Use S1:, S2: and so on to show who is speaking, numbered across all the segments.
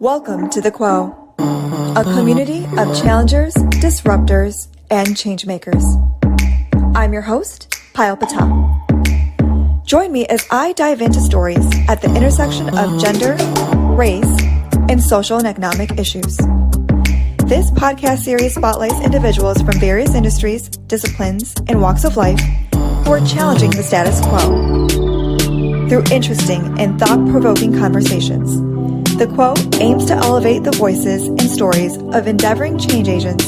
S1: Welcome to The Quo, a community of challengers, disruptors, and changemakers. I'm your host, Payal Patel. Join me as I dive into stories at the intersection of gender, race, and social and economic issues. This podcast series spotlights individuals from various industries, disciplines, and walks of life who are challenging the status quo. Through interesting and thought-provoking conversations, The Quo aims to elevate the voices and stories of endeavoring change agents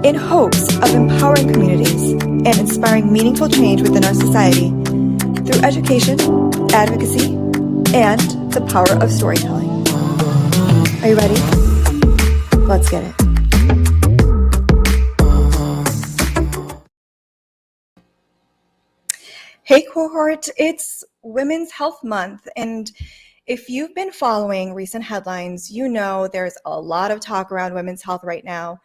S1: in hopes of empowering communities and inspiring meaningful change within our society through education, advocacy, and the power of storytelling. Are you ready? Let's get it. Hey cohort, it's Women's Health Month, and if you've been following recent headlines, you know there's a lot of talk around women's health right now,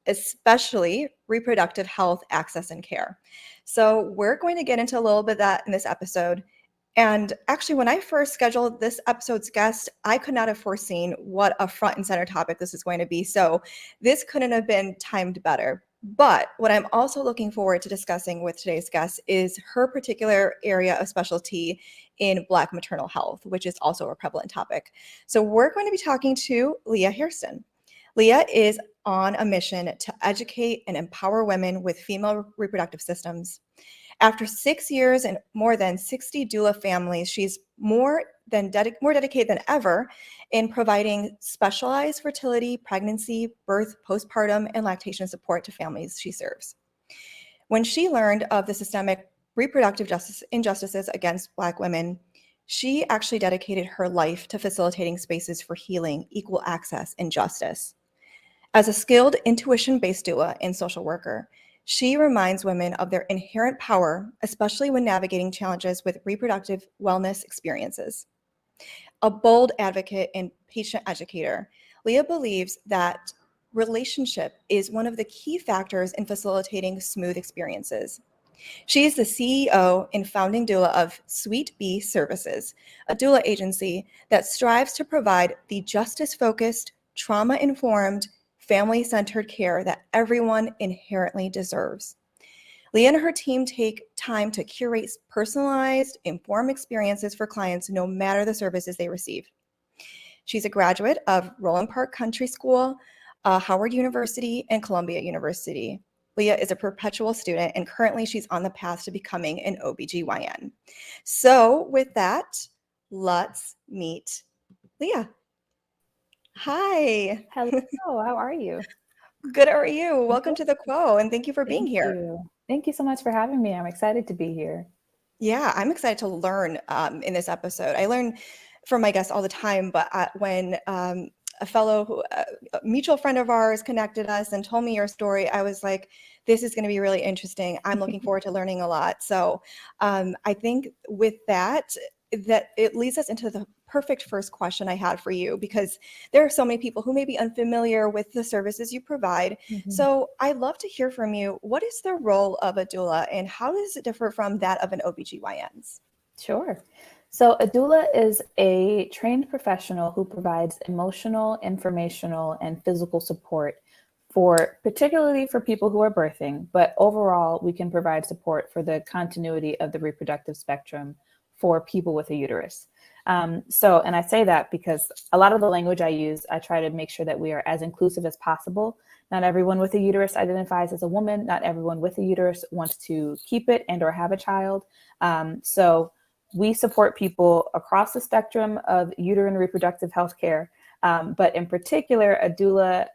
S1: especially reproductive health, access, and care. So we're going to get into a little bit of that in this episode. And actually, when I first scheduled this episode's guest, I could not have foreseen what a front and center topic this is going to be. So this couldn't have been timed better. But what I'm also looking forward to discussing with today's guest is her particular area of specialty in Black maternal health, which is also a prevalent topic. So we're going to be talking to Leah Hairston. Leah is on a mission to educate and empower women with female reproductive systems. After 6 years and more than 60 doula families, she's more dedicated than ever in providing specialized fertility, pregnancy, birth, postpartum, and lactation support to families she serves. When she learned of the systemic reproductive injustices against Black women, she actually dedicated her life to facilitating spaces for healing, equal access, and justice. As a skilled intuition-based doula and social worker, she reminds women of their inherent power, especially when navigating challenges with reproductive wellness experiences. A bold advocate and patient educator, Leah believes that relationship is one of the key factors in facilitating smooth experiences. She is the CEO and founding doula of Sweet Bee Services, a doula agency that strives to provide the justice-focused, trauma-informed, family-centered care that everyone inherently deserves. Leah and her team take time to curate personalized, informed experiences for clients no matter the services they receive. She's a graduate of Roland Park Country School, Howard University, and Columbia University. Leah is a perpetual student, and currently she's on the path to becoming an OBGYN. So with that, let's meet Leah. Hi.
S2: Hello, how are you?
S1: Good, how are you? Welcome to The Quo, and thank you for being here.
S2: Thank you so much for having me. I'm excited to be here.
S1: Yeah, I'm excited to learn in this episode. I learn from my guests all the time, but when a fellow, a mutual friend of ours connected us and told me your story, I was like, this is going to be really interesting. I'm looking forward to learning a lot. So I think with that it leads us into the perfect first question I had for you, because there are so many people who may be unfamiliar with the services you provide.
S2: Mm-hmm.
S1: So I'd love to hear from you. What is the role of a doula, and how does it differ from that of an OBGYN?
S2: Sure. So a doula is a trained professional who provides emotional, informational, and physical support particularly for people who are birthing, but overall we can provide support for the continuity of the reproductive spectrum for people with a uterus. And I say that because a lot of the language I use, I try to make sure that we are as inclusive as possible. Not everyone with a uterus identifies as a woman. Not everyone with a uterus wants to keep it and or have a child. So we support people across the spectrum of uterine reproductive health care. But in particular, a doula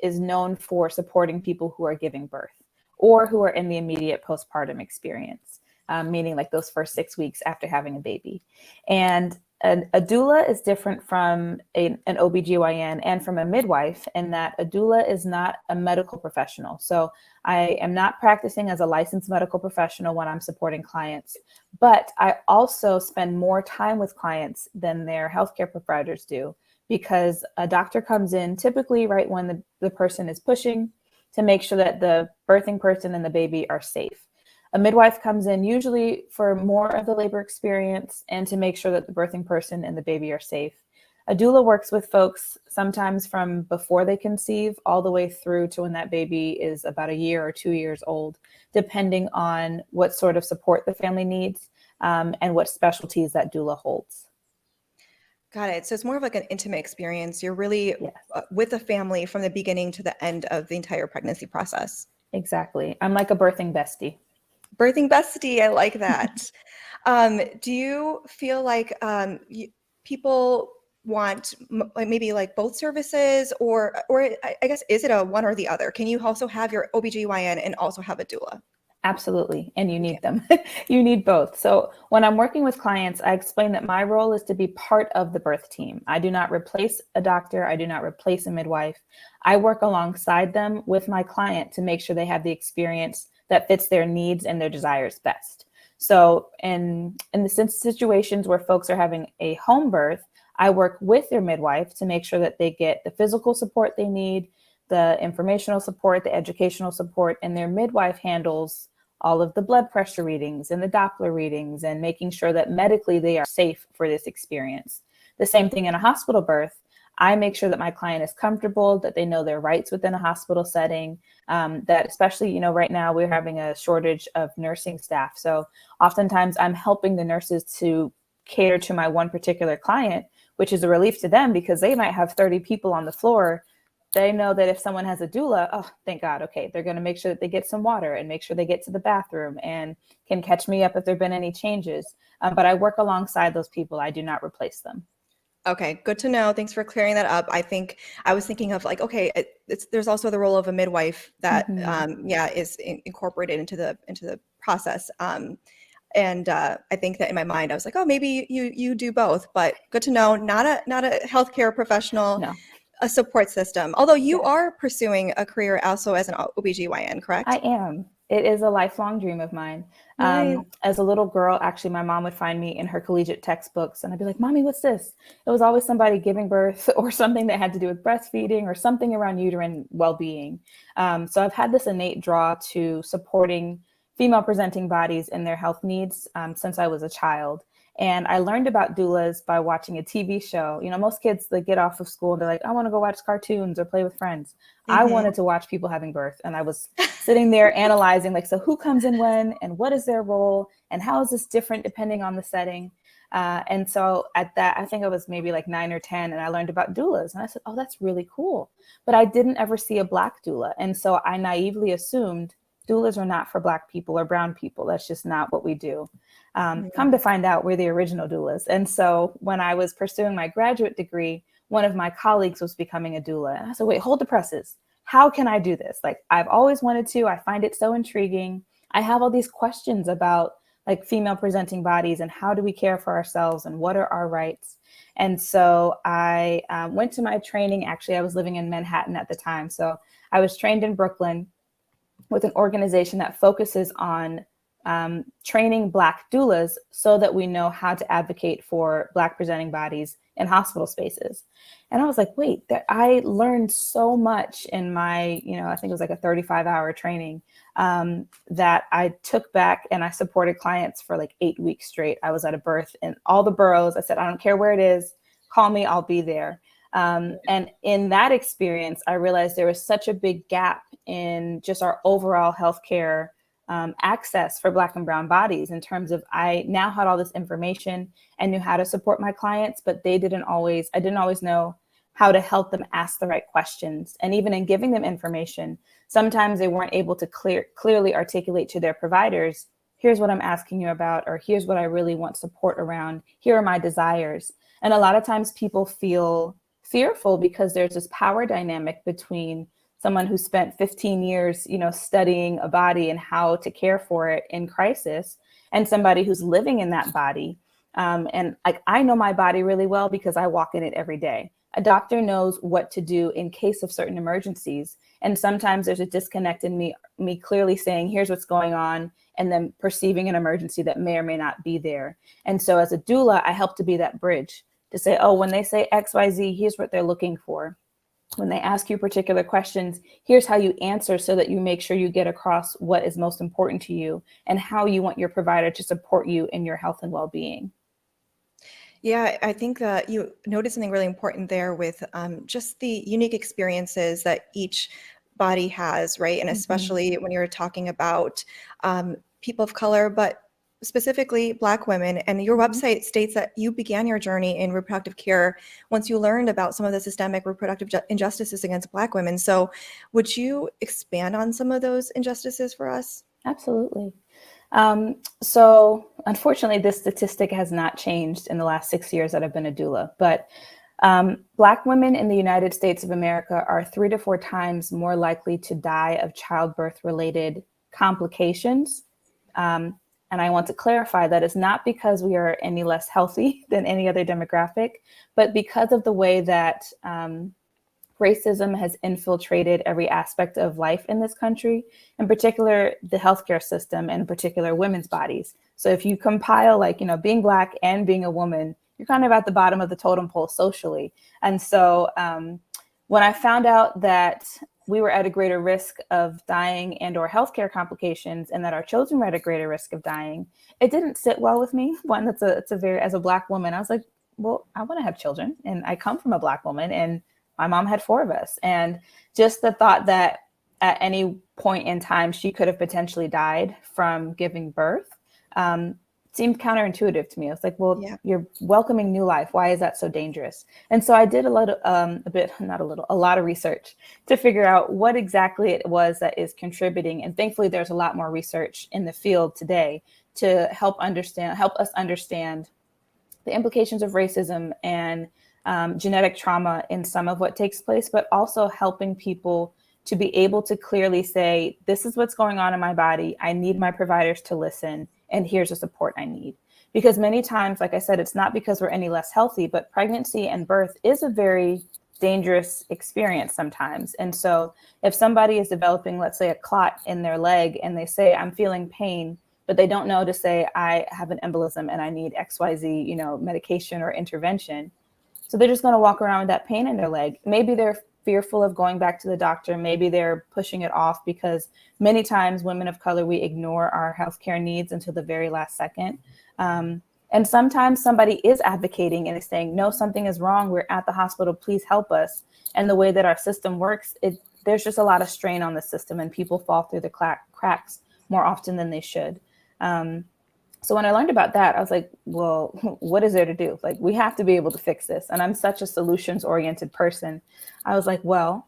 S2: is known for supporting people who are giving birth or who are in the immediate postpartum experience. Meaning like those first 6 weeks after having a baby. And a doula is different from an OBGYN and from a midwife in that a doula is not a medical professional. So I am not practicing as a licensed medical professional when I'm supporting clients, but I also spend more time with clients than their healthcare providers do, because a doctor comes in typically right when the person is pushing to make sure that the birthing person and the baby are safe. A midwife comes in usually for more of the labor experience and to make sure that the birthing person and the baby are safe. A doula works with folks sometimes from before they conceive all the way through to when that baby is about a year or 2 years old, depending on what sort of support the family needs and what specialties that doula holds.
S1: Got it. So it's more of like an intimate experience. You're really
S2: Yes,
S1: with the family from the beginning to the end of the entire pregnancy process.
S2: exactly. I'm like a birthing bestie.
S1: Birthing bestie, I like that. Do you feel like people want like maybe like both services, or I guess, is it a one or the other? Can you also have your OBGYN and also have a doula?
S2: Absolutely. And you
S1: Okay.
S2: need them. You need both. So when I'm working with clients, I explain that my role is to be part of the birth team. I do not replace a doctor. I do not replace a midwife. I work alongside them with my client to make sure they have the experience that fits their needs and their desires best. So in the situations where folks are having a home birth, I work with their midwife to make sure that they get the physical support they need, the informational support, the educational support, and their midwife handles all of the blood pressure readings and the Doppler readings and making sure that medically they are safe for this experience. The same thing in a hospital birth. I make sure that my client is comfortable, that they know their rights within a hospital setting, that especially, right now we're having a shortage of nursing staff. So oftentimes I'm helping the nurses to cater to my one particular client, which is a relief to them because they might have 30 people on the floor. They know that if someone has a doula, oh, thank God, okay, they're going to make sure that they get some water and make sure they get to the bathroom and can catch me up if there've been any changes. But I work alongside those people. I do not replace them.
S1: Okay, good to know. Thanks for clearing that up. I think I was thinking of like, okay, there's also the role of a midwife that is incorporated into the process. And I think that in my mind, I was like, oh, maybe you do both. But good to know. Not a healthcare professional,
S2: No.
S1: a support system. Although you
S2: Yes.
S1: are pursuing a career also as an OBGYN,
S2: I
S1: correct?
S2: am. It is a lifelong dream of mine.
S1: Nice.
S2: As a little girl, actually, my mom would find me in her collegiate textbooks, and I'd be like, Mommy, what's this? It was always somebody giving birth or something that had to do with breastfeeding or something around uterine well-being. So I've had this innate draw to supporting female presenting bodies in their health needs since I was a child. And I learned about doulas by watching a TV show. Most kids, they get off of school and they're like, I want to go watch cartoons or play with friends. I wanted to watch people having birth. And I was sitting there analyzing, like, so who comes in when and what is their role and how is this different depending on the setting? And so at that, I think I was maybe like 9 or 10, and I learned about doulas. And I said, oh, that's really cool. But I didn't ever see a Black doula. And so I naively assumed doulas are not for Black people or brown people. That's just not what we do. Come to find out, we're the original doulas. And so when I was pursuing my graduate degree, one of my colleagues was becoming a doula. And I said, wait, hold the presses. How can I do this? Like, I've always wanted to. I find it so intriguing. I have all these questions about like female presenting bodies and how do we care for ourselves and what are our rights? And so I went to my training. Actually, I was living in Manhattan at the time. So I was trained in Brooklyn with an organization that focuses on training Black doulas so that we know how to advocate for Black presenting bodies in hospital spaces. And I was like, wait, I learned so much in my, I think it was like a 35-hour training that I took back, and I supported clients for like 8 weeks straight. I was at a birth in all the boroughs. I said, I don't care where it is, call me, I'll be there. And in that experience, I realized there was such a big gap in just our overall healthcare access for Black and brown bodies, in terms of I now had all this information and knew how to support my clients, but I didn't always know how to help them ask the right questions. And even in giving them information, sometimes they weren't able to clearly articulate to their providers, here's what I'm asking you about, or here's what I really want support around, here are my desires. And a lot of times people feel fearful because there's this power dynamic between someone who spent 15 years, studying a body and how to care for it in crisis, and somebody who's living in that body. And like, I know my body really well because I walk in it every day. A doctor knows what to do in case of certain emergencies. And sometimes there's a disconnect in me clearly saying, here's what's going on, and then perceiving an emergency that may or may not be there. And so as a doula, I help to be that bridge to say, oh, when they say XYZ, here's what they're looking for. When they ask you particular questions, here's how you answer so that you make sure you get across what is most important to you and how you want your provider to support you in your health and well-being.
S1: Yeah, I think that you noticed something really important there with just the unique experiences that each body has, right? And
S2: Mhm.
S1: especially when you're talking about people of color, but specifically Black women. And your
S2: Mhm.
S1: website states that you began your journey in reproductive care once you learned about some of the systemic reproductive injustices against Black women. So, would you expand on some of those injustices for us?
S2: Absolutely. So unfortunately, this statistic has not changed in the last 6 years that I've been a doula, but Black women in the United States of America are 3 to 4 times more likely to die of childbirth-related complications. Um, and I want to clarify that it's not because we are any less healthy than any other demographic, but because of the way that racism has infiltrated every aspect of life in this country, in particular the healthcare system, and in particular women's bodies. So if you compile, like, being Black and being a woman, you're kind of at the bottom of the totem pole socially. And so when I found out that we were at a greater risk of dying and or healthcare complications, and that our children were at a greater risk of dying, it didn't sit well with me. One, it's a very, as a Black woman, I was like, well, I want to have children, and I come from a Black woman, and my mom had 4 of us. And just the thought that at any point in time she could have potentially died from giving birth seemed counterintuitive to me. I was like, well,
S1: Yeah.
S2: you're welcoming new life. Why is that so dangerous? And so I did a lot of research to figure out what exactly it was that is contributing. And thankfully, there's a lot more research in the field today to help us understand the implications of racism and genetic trauma in some of what takes place, but also helping people to be able to clearly say, this is what's going on in my body. I need my providers to listen, and here's the support I need. Because many times, like I said, it's not because we're any less healthy, but pregnancy and birth is a very dangerous experience sometimes. And so if somebody is developing, let's say, a clot in their leg, and they say, I'm feeling pain, but they don't know to say, I have an embolism and I need XYZ, medication or intervention. So they're just going to walk around with that pain in their leg. Maybe they're fearful of going back to the doctor. Maybe they're pushing it off, because many times women of color, we ignore our healthcare needs until the very last second. And sometimes somebody is advocating and is saying, no, something is wrong. We're at the hospital. Please help us. And the way that our system works, there's just a lot of strain on the system, and people fall through the cracks more often than they should. So when I learned about that, I was like, well, what is there to do? Like, we have to be able to fix this. And I'm such a solutions oriented person. I was like, well,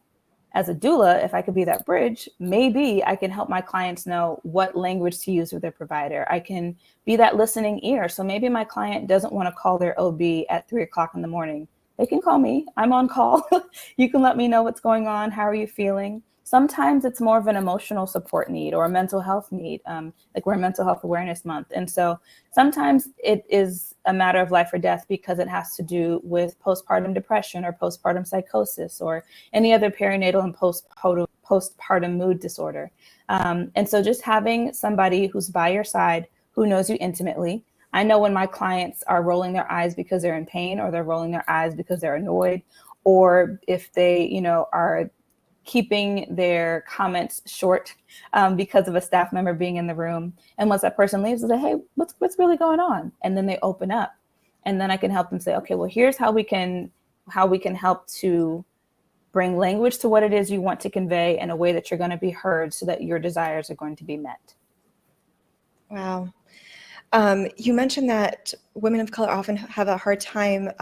S2: as a doula, if I could be that bridge, maybe I can help my clients know what language to use with their provider. I can be that listening ear. So maybe my client doesn't want to call their OB at 3 o'clock in the morning. They can call me. I'm on call. You can let me know what's going on. How are you feeling? Sometimes it's more of an emotional support need or a mental health need. Like, we're in Mental Health Awareness Month. And so sometimes it is a matter of life or death, because it has to do with postpartum depression or postpartum psychosis or any other perinatal and postpartum mood disorder. And so just having somebody who's by your side, who knows you intimately. I know when my clients are rolling their eyes because they're in pain, or they're rolling their eyes because they're annoyed, or if they, are keeping their comments short because of a staff member being in the room. And once that person leaves, they say, hey, what's really going on? And then they open up, and then I can help them say, okay, well, here's how we can help to bring language to what it is you want to convey in a way that you're going to be heard, so that your desires are going to be met.
S1: Wow. You mentioned that women of color often have a hard time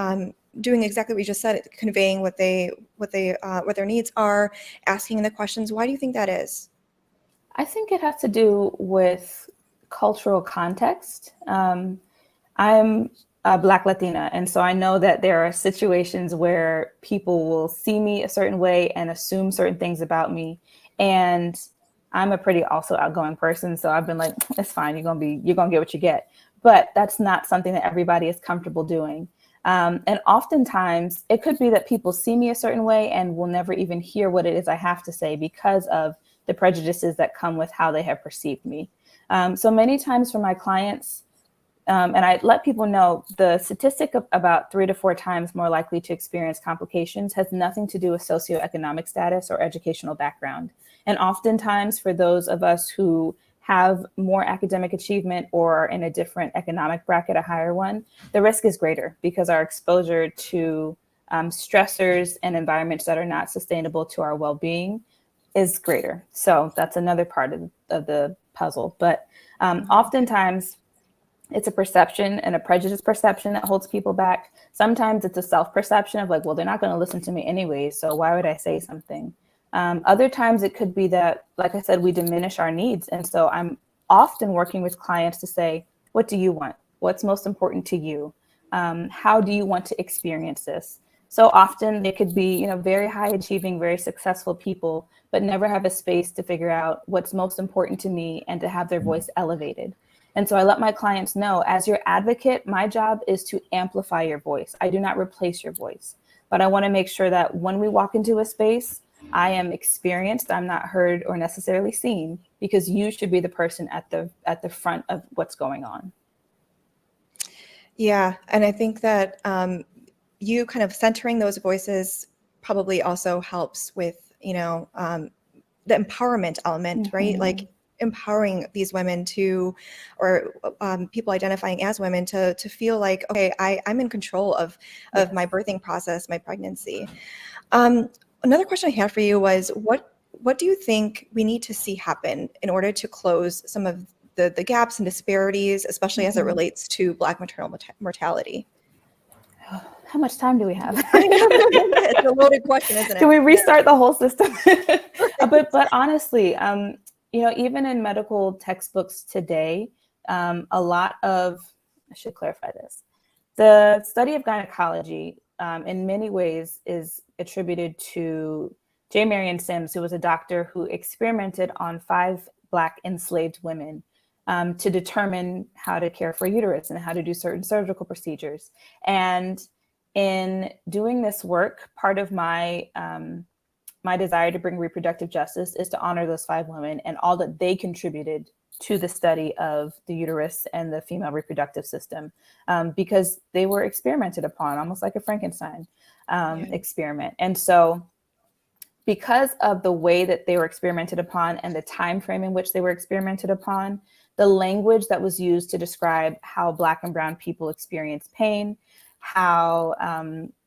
S1: doing exactly what you just said, conveying what their needs are, asking the questions. Why do you think that is?
S2: I think it has to do with cultural context. I'm a Black Latina, and so I know that there are situations where people will see me a certain way and assume certain things about me. And I'm a pretty also outgoing person, so I've been like, it's fine, you're gonna get what you get. But that's not something that everybody is comfortable doing. And oftentimes it could be that people see me a certain way and will never even hear what it is I have to say, because of the prejudices that come with how they have perceived me. So many times for my clients, and I let people know, the statistic of about 3 to 4 times more likely to experience complications has nothing to do with socioeconomic status or educational background. And oftentimes for those of us who have more academic achievement or are in a different economic bracket, a higher one, the risk is greater because our exposure to stressors and environments that are not sustainable to our well-being is greater. So that's another part of the puzzle. But oftentimes it's a perception and a prejudice perception that holds people back. Sometimes it's a self-perception of like, well, they're not going to listen to me anyway, so why would I say something? Other times it could be that, like I said, we diminish our needs. And so I'm often working with clients to say, what do you want? What's most important to you? How do you want to experience this? So often they could be, very high achieving, very successful people, but never have a space to figure out what's most important to me and to have their voice elevated. And so I let my clients know, as your advocate, my job is to amplify your voice. I do not replace your voice, but I want to make sure that when we walk into a space, I am experienced, I'm not heard or necessarily seen, because you should be the person at the front of what's going on.
S1: Yeah, and I think that you kind of centering those voices probably also helps with, the empowerment element, right? Like empowering these women to, or people identifying as women to feel like, okay, I'm in control of my birthing process, my pregnancy. Another question I had for you was, what do you think we need to see happen in order to close some of the gaps and disparities, especially as it relates to Black maternal mortality?
S2: How much time do we have?
S1: It's a loaded question, isn't it?
S2: Can we restart the whole system? But honestly, even in medical textbooks today, a lot of, I should clarify this, the study of gynecology in many ways is attributed to J. Marion Sims, who was a doctor who experimented on 5 Black enslaved women to determine how to care for a uterus and how to do certain surgical procedures. And in doing this work, part of my my desire to bring reproductive justice is to honor those 5 women and all that they contributed to the study of the uterus and the female reproductive system, because they were experimented upon, almost like a Frankenstein experiment. And so because of the way that they were experimented upon and the time frame in which they were experimented upon, the language that was used to describe how Black and brown people experience pain, how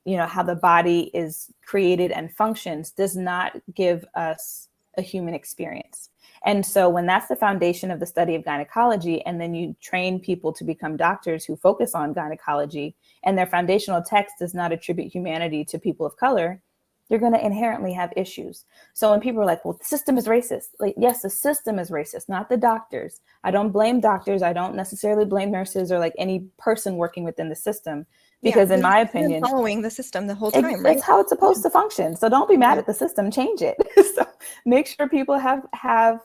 S2: how the body is created and functions, does not give us a human experience. And so when that's the foundation of the study of gynecology, and then you train people to become doctors who focus on gynecology, and their foundational text does not attribute humanity to people of color, you're going to inherently have issues. So when people are like, well, the system is racist, like, yes, the system is racist, not the doctors. I don't blame doctors. I don't necessarily blame nurses or like any person working within the system, because in my opinion,
S1: following the system the whole time, right?
S2: It's how it's supposed to function. So don't be mad at the system, change it. So make sure people have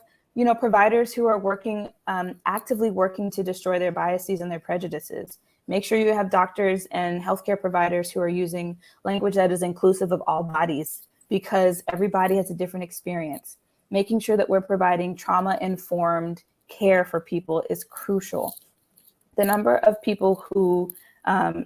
S2: providers who are working, actively working to destroy their biases and their prejudices. Make sure you have doctors and healthcare providers who are using language that is inclusive of all bodies, because everybody has a different experience. Making sure that we're providing trauma-informed care for people is crucial. The number of people who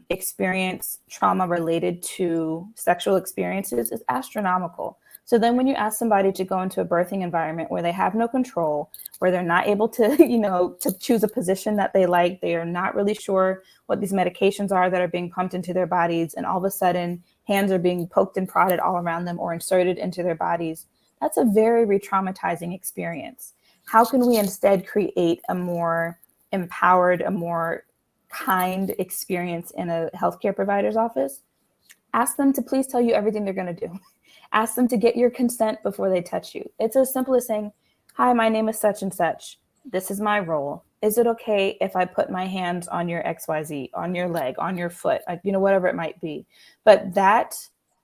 S2: experience trauma related to sexual experiences is astronomical. So then when you ask somebody to go into a birthing environment where they have no control, where they're not able to, to choose a position that they like, they are not really sure what these medications are that are being pumped into their bodies, and all of a sudden hands are being poked and prodded all around them or inserted into their bodies, that's a very re-traumatizing experience. How can we instead create a more empowered, a more kind experience in a healthcare provider's office? Ask them to please tell you everything they're going to do. Ask them to get your consent before they touch you. It's as simple as saying, hi, my name is such and such. This is my role. Is it okay if I put my hands on your XYZ, on your leg, on your foot, whatever it might be? But that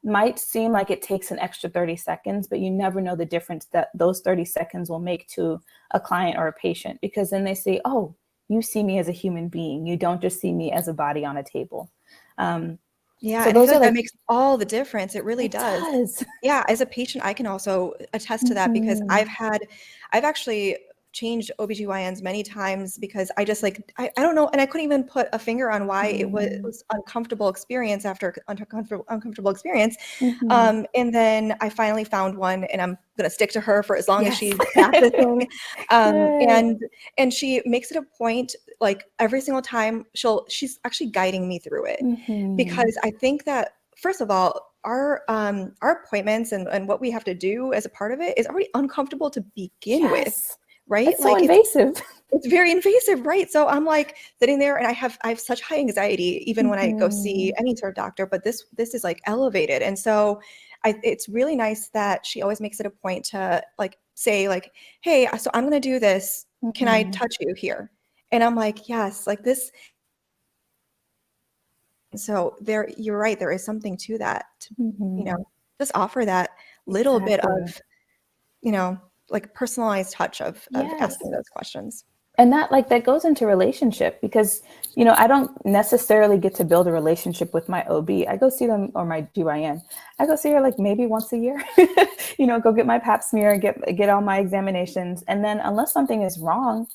S2: might seem like it takes an extra 30 seconds, but you never know the difference that those 30 seconds will make to a client or a patient, because then they say, oh, you see me as a human being. You don't just see me as a body on a table.
S1: Yeah,
S2: so
S1: and I
S2: those
S1: feel
S2: are
S1: like that makes all the difference. It really does.
S2: does.
S1: Yeah, as a patient, I can also attest to that, because I've actually changed OBGYNs many times because I just like, I don't know. And I couldn't even put a finger on why it was uncomfortable experience after uncomfortable experience.
S2: Mm-hmm.
S1: And then I finally found one, and I'm going to stick to her for as long as
S2: Yes.
S1: she's practicing.
S2: Yay.
S1: And she makes it a point, like every single time she's actually guiding me through it,
S2: Mm-hmm.
S1: because I think that, first of all, our appointments and what we have to do as a part of it is already uncomfortable to begin with,
S2: Yes.
S1: right?
S2: It's so
S1: Like
S2: invasive.
S1: it's very invasive, right? So I'm like sitting there, and I have such high anxiety even when I go see any sort of doctor, but this is like elevated. And so it's really nice that she always makes it a point to like say like, hey, so I'm going to do this. Can I touch you here? And I'm like, yes, like this. So there, you're right. There is something to that, to, you know, just offer that little bit of, you know, like personalized touch of asking those questions.
S2: And that goes into relationship, because, you know, I don't necessarily get to build a relationship with my OB. I go see them, or my GYN. I go see her like maybe once a year, you know, go get my pap smear, get all my examinations. And then unless something is wrong,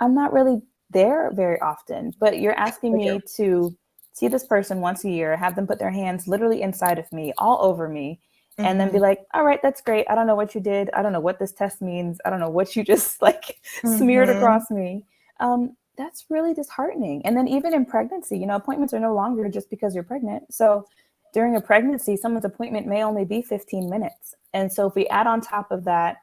S2: I'm not really there very often. But you're asking me to see this person once a year, have them put their hands literally inside of me, all over me, and then be like, all right, that's great. I don't know what you did. I don't know what this test means. I don't know what you just like smeared across me. That's really disheartening. And then even in pregnancy, you know, appointments are no longer just because you're pregnant. So during a pregnancy, someone's appointment may only be 15 minutes. And so if we add on top of that,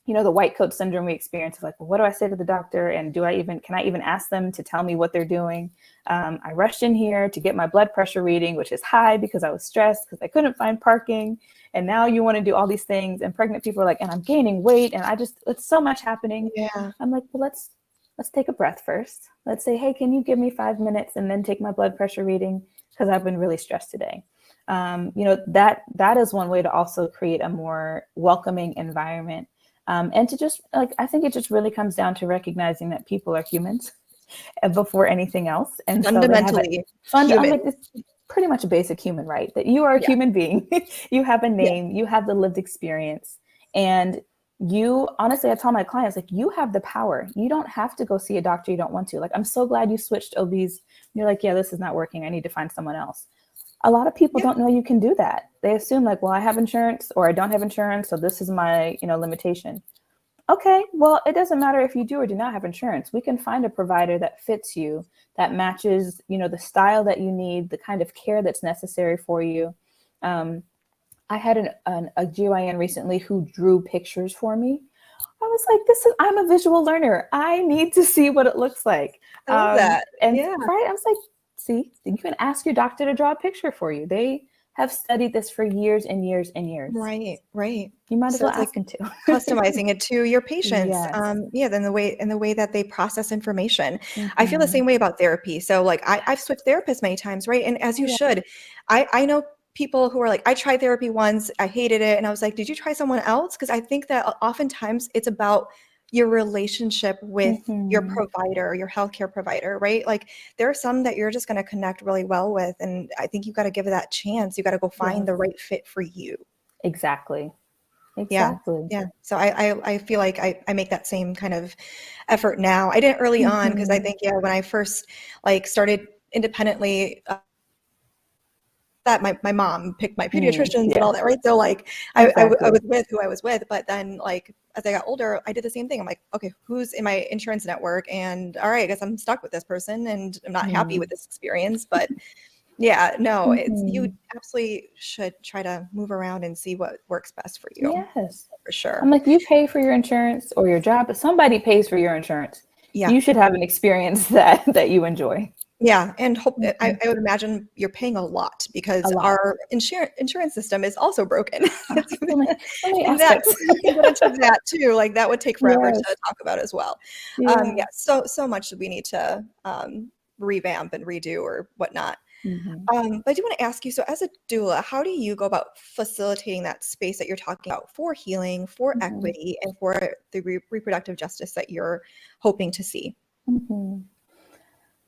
S2: you know, the white coat syndrome we experience of like, well, what do I say to the doctor? And can I even ask them to tell me what they're doing? I rushed in here to get my blood pressure reading, which is high because I was stressed because I couldn't find parking. And now you want to do all these things. And pregnant people are like, and I'm gaining weight. And it's so much happening.
S1: Yeah.
S2: I'm like, well, let's take a breath first. Let's say, hey, can you give me 5 minutes and then take my blood pressure reading? Because I've been really stressed today. You know, that is one way to also create a more welcoming environment. And to just like, I think it just really comes down to recognizing that people are humans before anything else. And so they have I'm like, it's pretty much a basic human right that you are a human being. You have a name, you have the lived experience. And you, honestly, I tell my clients, like, you have the power. You don't have to go see a doctor you don't want to. Like, I'm so glad you switched OBs. You're like, yeah, this is not working. I need to find someone else. A lot of people don't know you can do that. They assume like, well, I have insurance or I don't have insurance, so this is my, you know, limitation. Okay, well, it doesn't matter if you do or do not have insurance. We can find a provider that fits you, that matches, you know, the style that you need, the kind of care that's necessary for you. I had a GYN recently who drew pictures for me. I was like, I'm a visual learner. I need to see what it looks like.
S1: I love that.
S2: And right, I was like, see, you can ask your doctor to draw a picture for you. They have studied this for years and years and years.
S1: Right.
S2: You might as well ask them to.
S1: Customizing it to your patients. Then the way that they process information. I feel the same way about therapy. So like I've switched therapists many times, right? And as you should. I know people who are like, I tried therapy once, I hated it. And I was like, did you try someone else? Because I think that oftentimes it's about your relationship with your provider, your healthcare provider, right? Like there are some that you're just going to connect really well with. And I think you got to give it that chance. You got to go find the right fit for you.
S2: Exactly.
S1: Yeah. So I feel like I make that same kind of effort now. I didn't early on because I think, when I first like started independently, that my mom picked my pediatricians and all that, right? So like I was with who I was with, but then like as I got older, I did the same thing. I'm like, okay, who's in my insurance network? And all right, I guess I'm stuck with this person and I'm not happy with this experience. But it's you absolutely should try to move around and see what works best for you.
S2: Yes,
S1: for sure.
S2: I'm like, you pay for your insurance or your job, but somebody pays for your insurance. You should have an experience that you enjoy.
S1: Yeah, and I would imagine you're paying a lot because our insurance system is also broken.
S2: Let me
S1: and we can get into that too. Like that would take forever to talk about as well. So much that we need to revamp and redo or whatnot. But I do want to ask you, so as a doula, how do you go about facilitating that space that you're talking about for healing, for equity, and for the reproductive justice that you're hoping to see?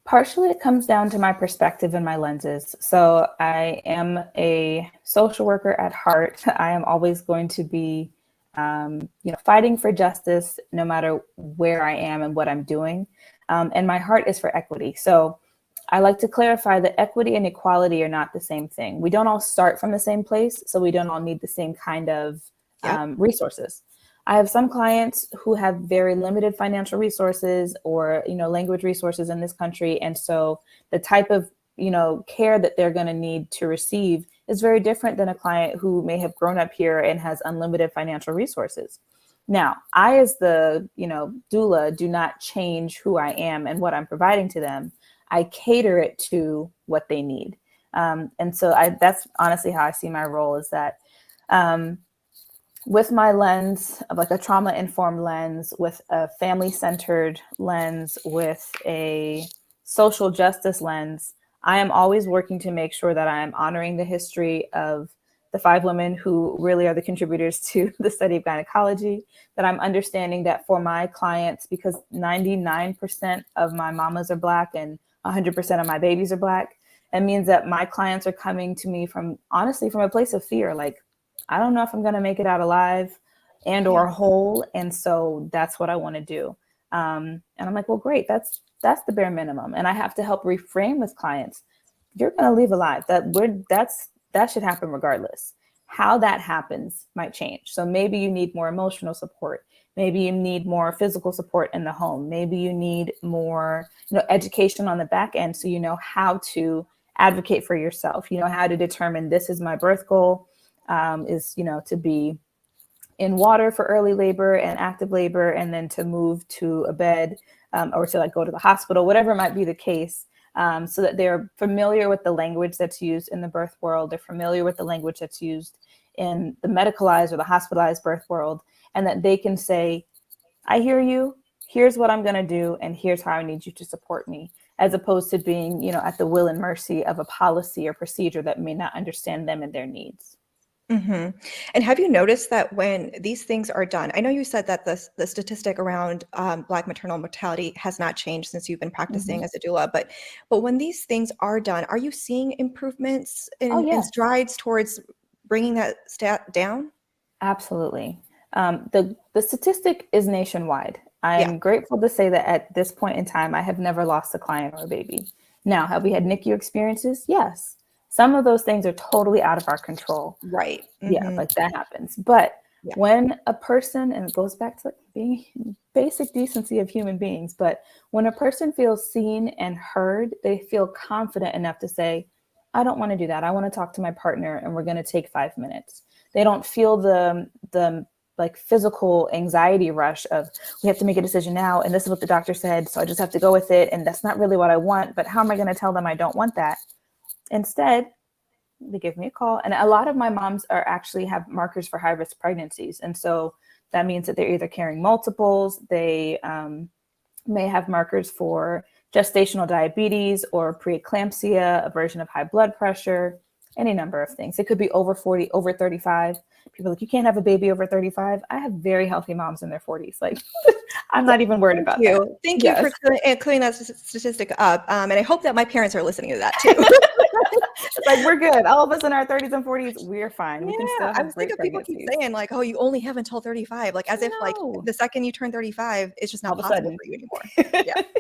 S2: Partially, it comes down to my perspective and my lenses. So I am a social worker at heart. I am always going to be fighting for justice no matter where I am and what I'm doing. And my heart is for equity. So I like to clarify that equity and equality are not the same thing. We don't all start from the same place, so we don't all need the same kind of resources. I have some clients who have very limited financial resources or, language resources in this country. And so the type of, care that they're going to need to receive is very different than a client who may have grown up here and has unlimited financial resources. Now, I, as the, doula, do not change who I am and what I'm providing to them. I cater it to what they need. And so that's honestly how I see my role, is that with my lens of like a trauma-informed lens, with a family-centered lens, with a social justice lens, I am always working to make sure that I am honoring the history of the 5 women who really are the contributors to the study of gynecology, that I'm understanding that for my clients, because 99% of my mamas are Black and 100% of my babies are Black, it means that my clients are coming to me from a place of fear. Like, I don't know if I'm going to make it out alive and or whole. And so that's what I want to do. And I'm like, well, great. That's the bare minimum. And I have to help reframe with clients. You're going to leave alive. That should happen regardless. How that happens might change. So maybe you need more emotional support. Maybe you need more physical support in the home. Maybe you need more, education on the back end. So you know how to advocate for yourself. You know how to determine, this is my birth goal, is, to be in water for early labor and active labor, and then to move to a bed, or to go to the hospital, whatever might be the case. So that they're familiar with the language that's used in the birth world. They're familiar with the language that's used in the medicalized or the hospitalized birth world, and that they can say, I hear you, here's what I'm going to do, and here's how I need you to support me, as opposed to being, at the will and mercy of a policy or procedure that may not understand them and their needs.
S1: Mm-hmm. And have you noticed that when these things are done, I know you said that the statistic around Black maternal mortality has not changed since you've been practicing as a doula, but when these things are done, are you seeing improvements and strides towards bringing that stat down?
S2: Absolutely. The statistic is nationwide. I'm grateful to say that at this point in time, I have never lost a client or a baby. Now, have we had NICU experiences? Yes. Some of those things are totally out of our control.
S1: Right.
S2: Yeah, like that happens. But when a person, and it goes back to being basic decency of human beings, but when a person feels seen and heard, they feel confident enough to say, I don't want to do that. I want to talk to my partner and we're going to take 5 minutes. They don't feel the physical anxiety rush of, we have to make a decision now, and this is what the doctor said, so I just have to go with it, and that's not really what I want, but how am I going to tell them I don't want that? Instead, they give me a call. And a lot of my moms actually have markers for high-risk pregnancies. And so that means that they're either carrying multiples, they may have markers for gestational diabetes or preeclampsia, a version of high blood pressure, any number of things. It could be over 40, over 35. People are like, you can't have a baby over 35. I have very healthy moms in their 40s. Like, I'm not even worried about that.
S1: Thank you for clearing that statistic up. And I hope that my parents are listening to that too.
S2: It's like, we're good. All of us in our 30s and 40s, we're fine. We can still have
S1: I was thinking people keep saying like, oh, you only have until 35. Like, as if like the second you turn 35, it's just not possible for you anymore.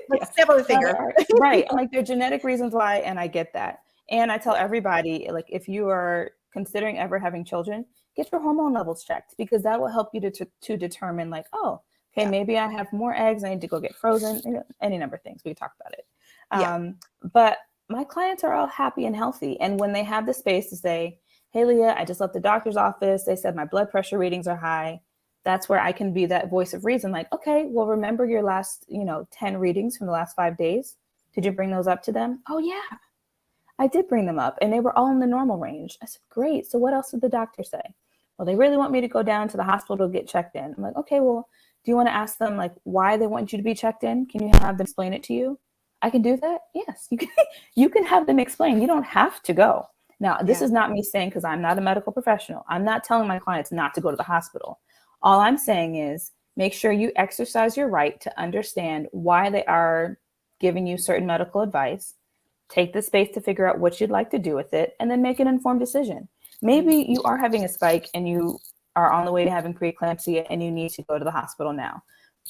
S1: Like, snap of a finger.
S2: Right. Like, there are genetic reasons why, and I get that. And I tell everybody, like, if you are considering ever having children, get your hormone levels checked, because that will help you to determine like, oh, okay, maybe I have more eggs, I need to go get frozen, any number of things. We can talk about it. But my clients are all happy and healthy. And when they have the space to say, hey, Leah, I just left the doctor's office, they said my blood pressure readings are high, that's where I can be that voice of reason. Like, okay, well, remember your last, 10 readings from the last 5 days? Did you bring those up to them? Oh, yeah, I did bring them up, and they were all in the normal range. I said, great. So what else did the doctor say? Well, they really want me to go down to the hospital to get checked in. I'm like, okay, well, do you want to ask them like why they want you to be checked in? Can you have them explain it to you? I can do that. Yes, you can. You can have them explain. You don't have to go. Now, this is not me saying, because I'm not a medical professional, I'm not telling my clients not to go to the hospital. All I'm saying is make sure you exercise your right to understand why they are giving you certain medical advice. Take the space to figure out what you'd like to do with it, and then make an informed decision. Maybe you are having a spike and you are on the way to having preeclampsia and you need to go to the hospital now.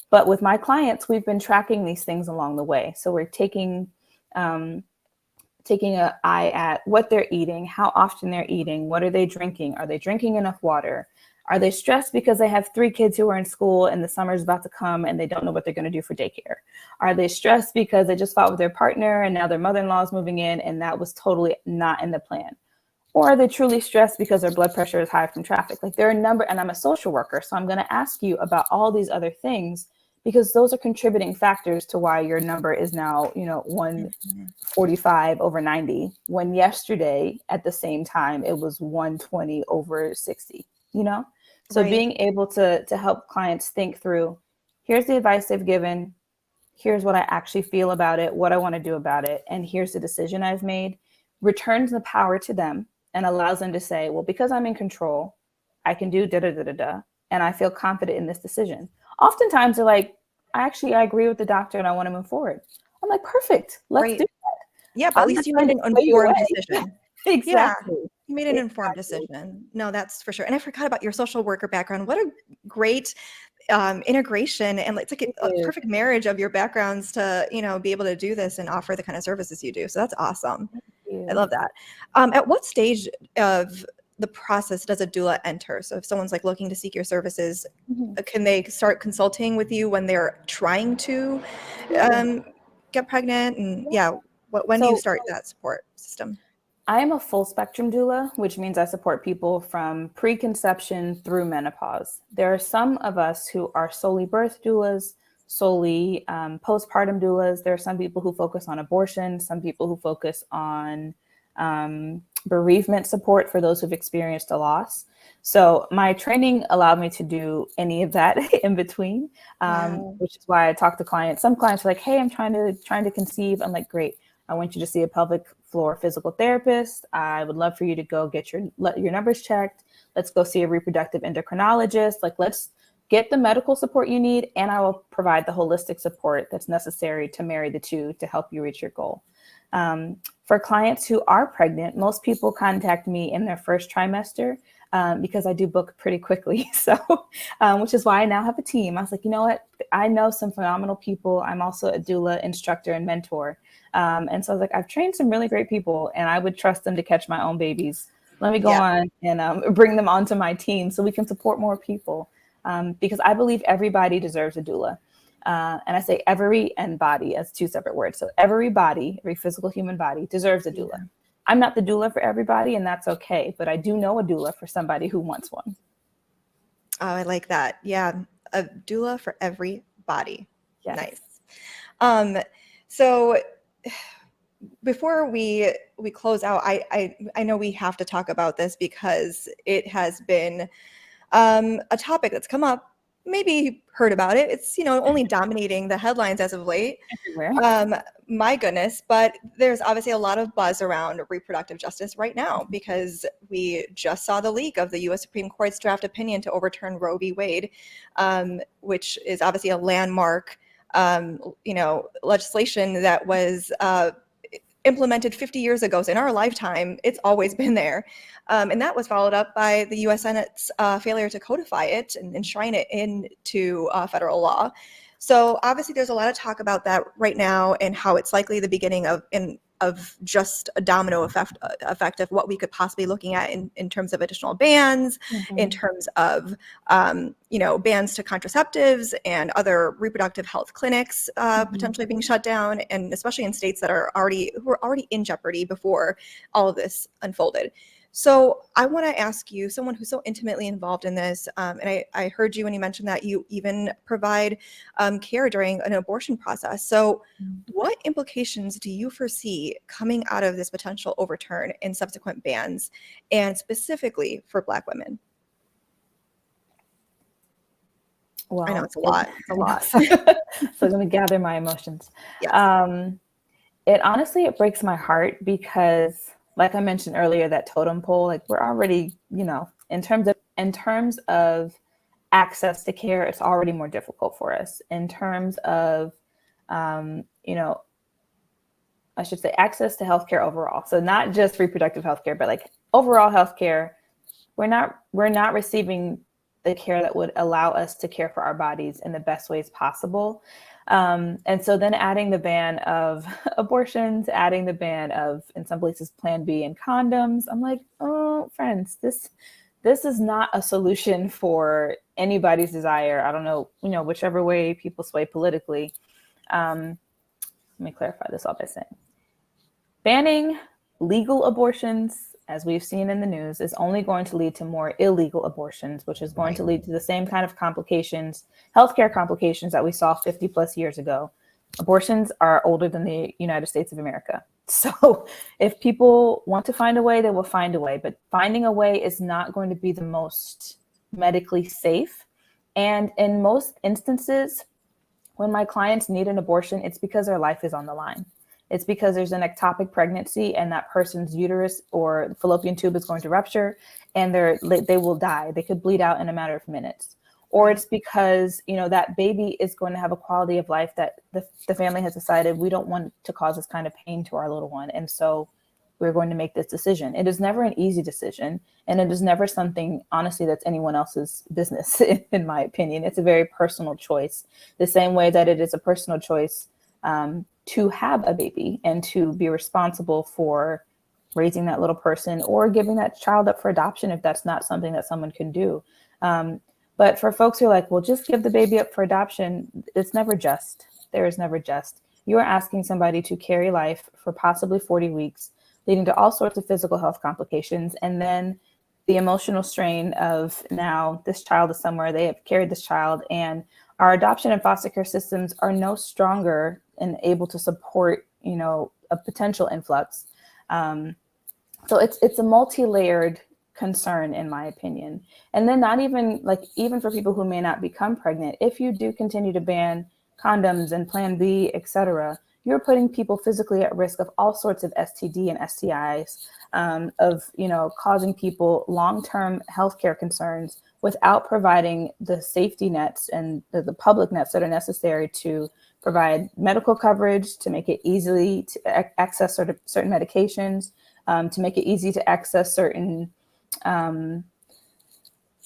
S2: But with my clients, we've been tracking these things along the way. So we're taking an eye at what they're eating, how often they're eating, what are they drinking? Are they drinking enough water? Are they stressed because they have 3 kids who are in school and the summer is about to come and they don't know what they're going to do for daycare? Are they stressed because they just fought with their partner and now their mother-in-law is moving in and that was totally not in the plan? Or are they truly stressed because their blood pressure is high from traffic? Like, there are a number, and I'm a social worker, so I'm going to ask you about all these other things because those are contributing factors to why your number is now, 145 over 90, when yesterday at the same time it was 120 over 60, So
S1: Right.
S2: being able to help clients think through, here's the advice they've given, here's what I actually feel about it, what I want to do about it, and here's the decision I've made, returns the power to them and allows them to say, well, because I'm in control, I can do da-da-da-da-da, and I feel confident in this decision. Oftentimes they're like, I agree with the doctor and I want to move forward. I'm like, perfect, let's
S1: Right.
S2: do that.
S1: Yeah, but at
S2: I'm
S1: least
S2: not
S1: you
S2: trying
S1: made
S2: to
S1: an
S2: sway you
S1: informed
S2: away.
S1: decision.
S2: Exactly.
S1: Yeah, you made an informed decision. No, that's for sure. And I forgot about your social worker background. What a great integration, and it's like a perfect marriage of your backgrounds to, be able to do this and offer the kind of services you do. So that's awesome. I love that. At what stage of the process does a doula enter? So if someone's like looking to seek your services, can they start consulting with you when they're trying to get pregnant? And when do you start that support system?
S2: I am a full spectrum doula, which means I support people from preconception through menopause. There are some of us who are solely birth doulas, solely postpartum doulas. There are some people who focus on abortion, some people who focus on bereavement support for those who've experienced a loss. So my training allowed me to do any of that in between, which is why I talk to clients. Some clients are like, hey, I'm trying to conceive. I'm like, great. I want you to see a pelvic floor physical therapist. I would love for you to go get your numbers checked. Let's go see a reproductive endocrinologist. Like, let's get the medical support you need, and I will provide the holistic support that's necessary to marry the two to help you reach your goal. For clients who are pregnant, most people contact me in their first trimester because I do book pretty quickly. So, which is why I now have a team. I was like, you know what? I know some phenomenal people. I'm also a doula instructor and mentor. And so I was like, I've trained some really great people and I would trust them to catch my own babies. Let me go on and bring them onto my team so we can support more people. Because I believe everybody deserves a doula. And I say every and body as 2 separate words. So every body, every physical human body deserves a doula. I'm not the doula for everybody, and that's okay. But I do know a doula for somebody who wants one.
S1: Oh, I like that. Yeah, a doula for every body.
S2: Yes.
S1: Nice. So before we close out, I know we have to talk about this because it has been a topic that's come up. Maybe heard about it. It's only dominating the headlines as of late.
S2: Everywhere.
S1: My goodness, but there's obviously a lot of buzz around reproductive justice right now because we just saw the leak of the U.S. Supreme Court's draft opinion to overturn Roe v. Wade, which is obviously a landmark, legislation that was implemented 50 years ago. So in our lifetime, it's always been there. And that was followed up by the US Senate's failure to codify it and enshrine it into federal law. So obviously there's a lot of talk about that right now and how it's likely the beginning of just a domino effect of what we could possibly be looking at in terms of additional bans, in terms of bans to contraceptives and other reproductive health clinics potentially being shut down, and especially in states that were already in jeopardy before all of this unfolded. So I want to ask you, someone who's so intimately involved in this, and I heard you when you mentioned that you even provide care during an abortion process. So what implications do you foresee coming out of this potential overturn and subsequent bans, and specifically for Black women?
S2: Well,
S1: I know it's a lot. It's a lot.
S2: So let me gather my emotions.
S1: Yes.
S2: It breaks my heart because, like I mentioned earlier, that totem pole, like we're already, in terms of access to care, it's already more difficult for us. In terms of, I should say access to healthcare overall. So not just reproductive healthcare, but like overall healthcare, we're not receiving the care that would allow us to care for our bodies in the best ways possible. And so then adding the ban of abortions, adding the ban of, in some places, Plan B and condoms. I'm like, oh, friends, this is not a solution for anybody's desire. I don't know, whichever way people sway politically. Let me clarify this all by saying, banning legal abortions, as we've seen in the news, is only going to lead to more illegal abortions, which is going to lead to the same kind of complications, healthcare complications that we saw 50 plus years ago. Abortions are older than the United States of America. So if people want to find a way, they will find a way. But finding a way is not going to be the most medically safe. And in most instances, when my clients need an abortion, it's because their life is on the line. It's because there's an ectopic pregnancy and that person's uterus or fallopian tube is going to rupture and they will die. They could bleed out in a matter of minutes. Or it's because, that baby is going to have a quality of life that the family has decided we don't want to cause this kind of pain to our little one. And so we're going to make this decision. It is never an easy decision. And it is never something, honestly, that's anyone else's business, in my opinion. It's a very personal choice, the same way that it is a personal choice to have a baby and to be responsible for raising that little person or giving that child up for adoption if that's not something that someone can do. But for folks who are like, well, just give the baby up for adoption, it's never just. There is never just. You are asking somebody to carry life for possibly 40 weeks, leading to all sorts of physical health complications. And then the emotional strain of now this child is somewhere, they have carried this child, and our adoption and foster care systems are no stronger and able to support, a potential influx. So it's a multi-layered concern, in my opinion. And then not even for people who may not become pregnant, if you do continue to ban condoms and Plan B, et cetera, you're putting people physically at risk of all sorts of STD and STIs, of, causing people long-term healthcare concerns without providing the safety nets and the public nets that are necessary to provide medical coverage, to make it easily to access certain medications, to make it easy to access certain,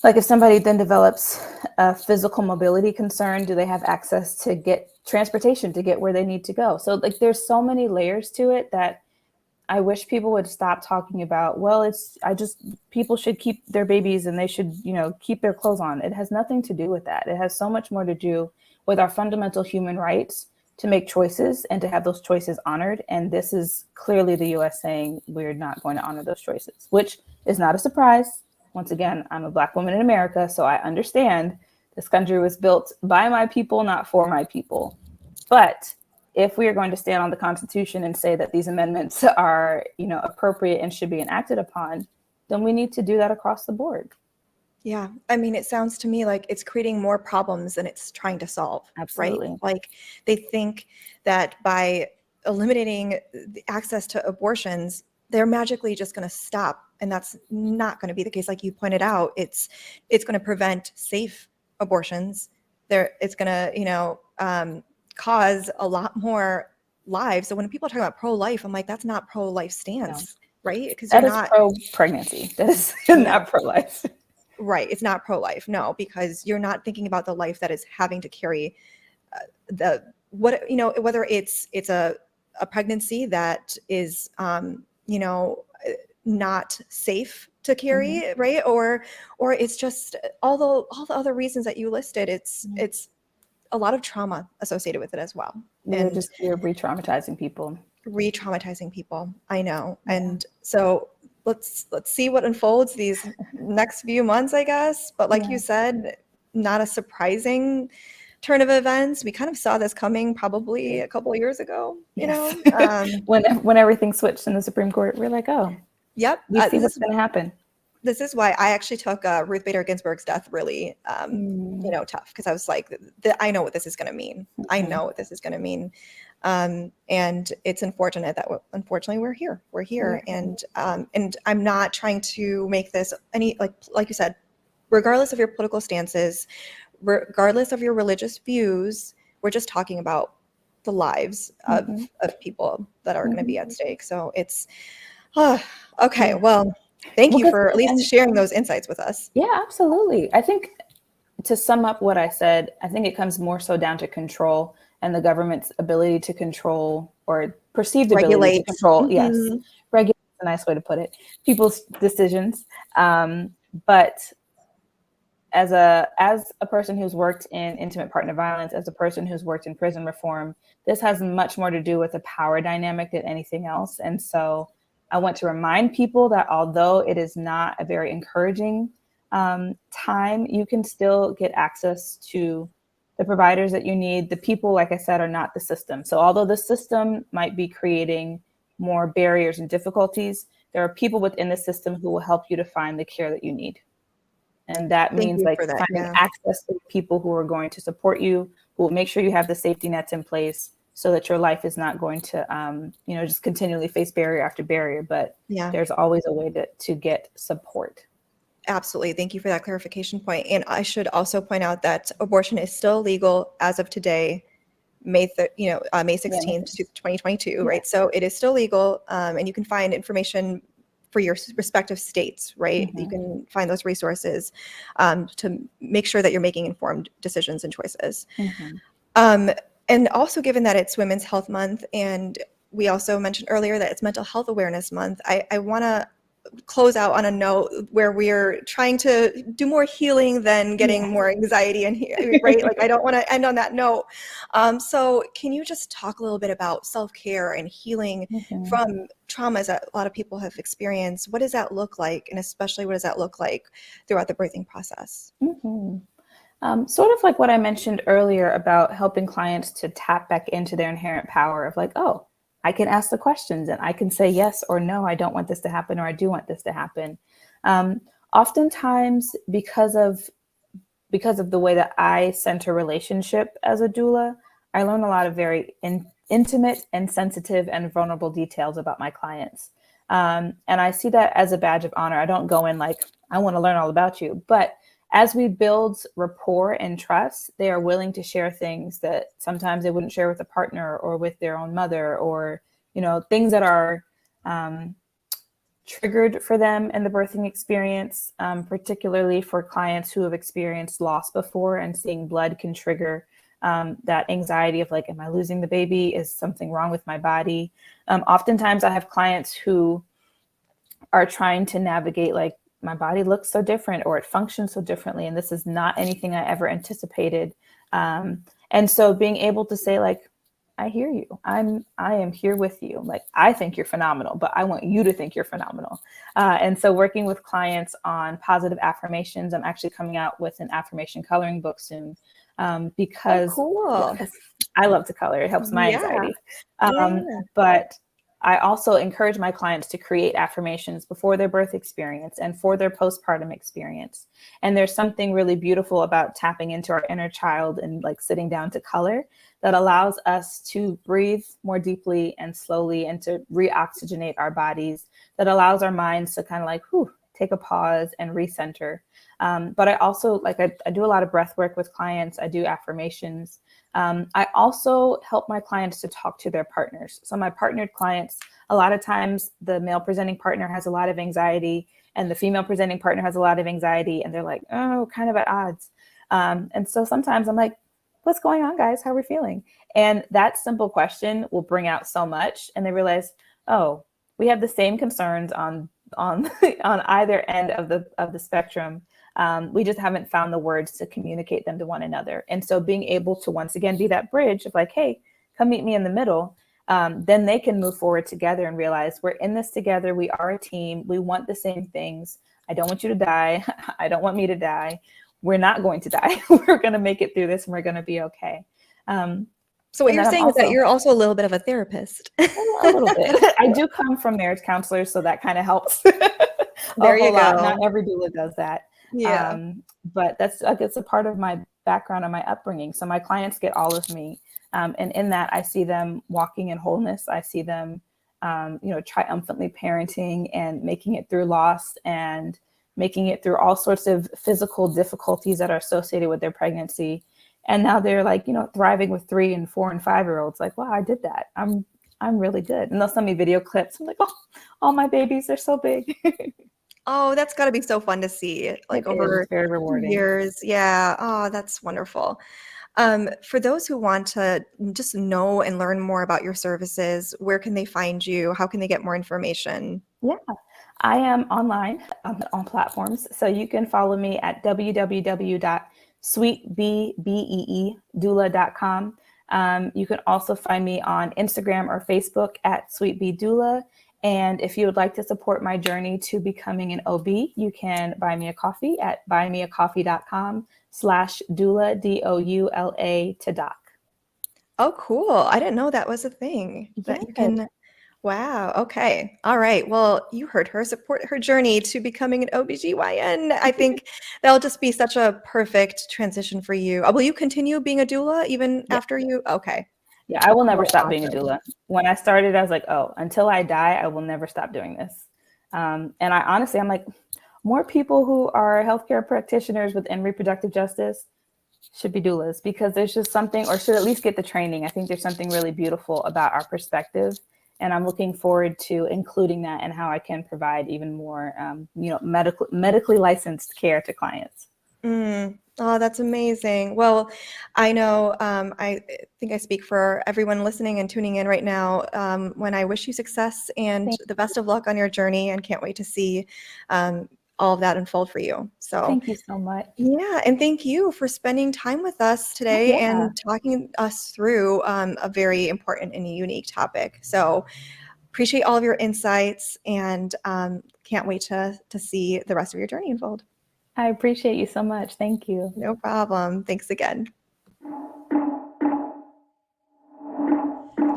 S2: like if somebody then develops a physical mobility concern, do they have access to get transportation to get where they need to go? So there's so many layers to it that I wish people would stop talking about, well, people should keep their babies and they should, keep their clothes on. It has nothing to do with that. It has so much more to do with our fundamental human rights to make choices and to have those choices honored. And this is clearly the US saying we're not going to honor those choices, which is not a surprise. Once again, I'm a Black woman in America, so I understand this country was built by my people, not for my people. But if we are going to stand on the Constitution and say that these amendments are, appropriate and should be enacted upon, then we need to do that across the board.
S1: Yeah. I mean, it sounds to me like it's creating more problems than it's trying to solve.
S2: Absolutely.
S1: Right? Like they think that by eliminating the access to abortions, they're magically just going to stop. And that's not going to be the case. Like you pointed out, it's going to prevent safe abortions. It's going to, cause a lot more lives. So when people are talking about pro-life, I'm like, that's not pro-life stance, right? Because
S2: that is pro-pregnancy. That is not pro-life.
S1: Right. It's not pro-life. No, because you're not thinking about the life that is having to carry whether it's a pregnancy that is, not safe to carry, mm-hmm. right? Or it's just all the other reasons that you listed. It's a lot of trauma associated with it as well.
S2: You're re-traumatizing people.
S1: Re-traumatizing people. I know. Yeah. And so let's see what unfolds these next few months, I guess. But like you said, not a surprising turn of events. We kind of saw this coming probably a couple of years ago,
S2: when everything switched in the Supreme Court, we're like, oh,
S1: yep,
S2: we see what's going to happen.
S1: This is why I actually took Ruth Bader Ginsburg's death really, tough, because I was like, I know what this is going to mean. Mm-hmm. I know what this is going to mean. And it's unfortunate that unfortunately we're here. We're here. Mm-hmm. And I'm not trying to make this any, like you said, regardless of your political stances, regardless of your religious views, we're just talking about the lives of people that are going to be at stake. So it's, okay, well, thank you for at least sharing those insights with us.
S2: Yeah, absolutely. I think to sum up what I said, I think it comes more so down to control and the government's ability to control, or perceived ability to
S1: Regulate.
S2: control. Yes,
S1: Mhm.
S2: regulate is a nice way to put it. People's decisions. But as a person who's worked in intimate partner violence, as a person who's worked in prison reform, this has much more to do with a power dynamic than anything else. And so I want to remind people that although it is not a very encouraging time, you can still get access to the providers that you need. The people, like I said, are not the system. So although the system might be creating more barriers and difficulties, there are people within the system who will help you to find the care that you need. And that
S1: Thank
S2: means
S1: you
S2: like
S1: for that.
S2: finding
S1: Yeah.
S2: access to people who are going to support you, who will make sure you have the safety nets in place so that your life is not going to, just continually face barrier after barrier, but
S1: Yeah.
S2: there's always a way to get support.
S1: Absolutely. Thank you for that clarification point. And I should also point out that abortion is still legal as of today, May 16th, 2022,
S2: Yeah.
S1: right? So it is still legal, and you can find information for your respective states, right? You can find those resources to make sure that you're making informed decisions and choices. And also, given that it's Women's Health Month, and we also mentioned earlier that it's Mental Health Awareness Month, I want to close out on a note where we're trying to do more healing than getting more anxiety in here, right? Like, I don't want to end on that note. So can you just talk a little bit about self-care and healing from traumas that a lot of people have experienced? What does that look like? And especially, what does that look like throughout the birthing process?
S2: Sort of like what I mentioned earlier about helping clients to tap back into their inherent power of like, oh, I can ask the questions and I can say yes or no, I don't want this to happen, or I do want this to happen. Oftentimes, because of the way that I center relationship as a doula, I learn a lot of very intimate and sensitive and vulnerable details about my clients. And I see that as a badge of honor. I don't go in like, I want to learn all about you. But as we build rapport and trust, they are willing to share things that sometimes they wouldn't share with a partner or with their own mother, or, things that are triggered for them in the birthing experience, particularly for clients who have experienced loss before, and seeing blood can trigger that anxiety of like, am I losing the baby? Is something wrong with my body? Oftentimes I have clients who are trying to navigate like, my body looks so different or it functions so differently, and this is not anything I ever anticipated. And so being able to say like, I hear you. I am here with you. Like, I think you're phenomenal, but I want you to think you're phenomenal. And so working with clients on positive affirmations, I'm actually coming out with an affirmation coloring book soon, because
S1: Cool.
S2: I love to color. It helps my anxiety. But I also encourage my clients to create affirmations before their birth experience and for their postpartum experience. And there's something really beautiful about tapping into our inner child and like sitting down to color that allows us to breathe more deeply and slowly and to reoxygenate our bodies, that allows our minds to kind of like, take a pause and recenter. But I also I do a lot of breath work with clients. I do affirmations. I also help my clients to talk to their partners. So my partnered clients, a lot of times the male presenting partner has a lot of anxiety and the female presenting partner has a lot of anxiety, and they're like, oh, kind of at odds. And so sometimes I'm like, what's going on, guys? How are we feeling? And that simple question will bring out so much. And they realize, oh, we have the same concerns on on either end of the spectrum. We just haven't found the words to communicate them to one another. And so being able to once again be that bridge of like, hey, come meet me in the middle. Then they can move forward together and realize we're in this together. We are a team. We want the same things. I don't want you to die. I don't want me to die. We're not going to die. We're going to make it through this and we're going to be okay.
S1: So what you're saying is that you're also a little bit of a therapist.
S2: A little bit. I do come from marriage counselors, so that kind of helps.
S1: There you go.
S2: Not every doula does that.
S1: Yeah.
S2: But that's a part of my background and my upbringing. So my clients get all of me. And in that, I see them walking in wholeness. I see them, triumphantly parenting and making it through loss and making it through all sorts of physical difficulties that are associated with their pregnancy. And now they're like, thriving with 3 and 4 and 5-year-olds. Like, wow, I did that. I'm really good. And they'll send me video clips. I'm like, oh, all my babies are so big.
S1: Oh, that's got to be so fun to see,
S2: It
S1: like
S2: is.
S1: over
S2: It's very rewarding.
S1: years. Yeah. Oh, that's wonderful. For those who want to just know and learn more about your services, where can they find you? How can they get more information?
S2: Yeah, I am online on platforms. So you can follow me at www.sweetbeedoula.com. You can also find me on Instagram or Facebook at sweetbeedoula. And if you would like to support my journey to becoming an OB, you can buy me a coffee at buymeacoffee.com/doula, DOULA to doc.
S1: Oh, cool. I didn't know that was a thing that you
S2: Yes.
S1: can. Wow. Okay. All right. Well, you heard her. Support her journey to becoming an OBGYN. I think that'll just be such a perfect transition for you. Will you continue being a doula even
S2: Yeah.
S1: after you? Okay.
S2: Yeah, I will never
S1: Oh,
S2: stop being a
S1: awesome.
S2: doula. When I started, I was like, oh, until I die, I will never stop doing this. And I honestly, I'm like, more people who are healthcare practitioners within reproductive justice should be doulas, because there's just something, or should at least get the training. I think there's something really beautiful about our perspective. And I'm looking forward to including that and how I can provide even more, medically licensed care to clients.
S1: Oh, that's amazing. Well, I know I think I speak for everyone listening and tuning in right now when I wish you success and
S2: Thank,
S1: the best of luck on your journey, and can't wait to see all of that unfold for you. So,
S2: thank you so much.
S1: yeah, and thank you for spending time with us
S2: Oh,
S1: today
S2: yeah,
S1: and talking us through a very important and unique topic. So, appreciate all of your insights and can't wait to see the rest of your journey unfold.
S2: I appreciate you so much. Thank you.
S1: No problem. Thanks again.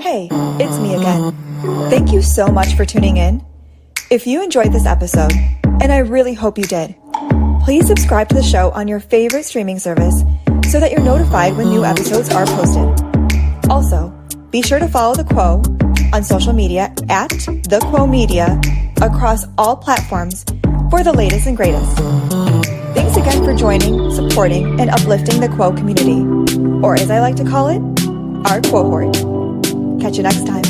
S1: Hey, it's me again. Thank you so much for tuning in. If you enjoyed this episode, and I really hope you did, please subscribe to the show on your favorite streaming service so that you're notified when new episodes are posted. Also, be sure to follow The Quo on social media at The Quo Media across all platforms for the latest and greatest. Thanks again for joining, supporting, and uplifting the Quo community, or as I like to call it, our cohort. Catch you next time.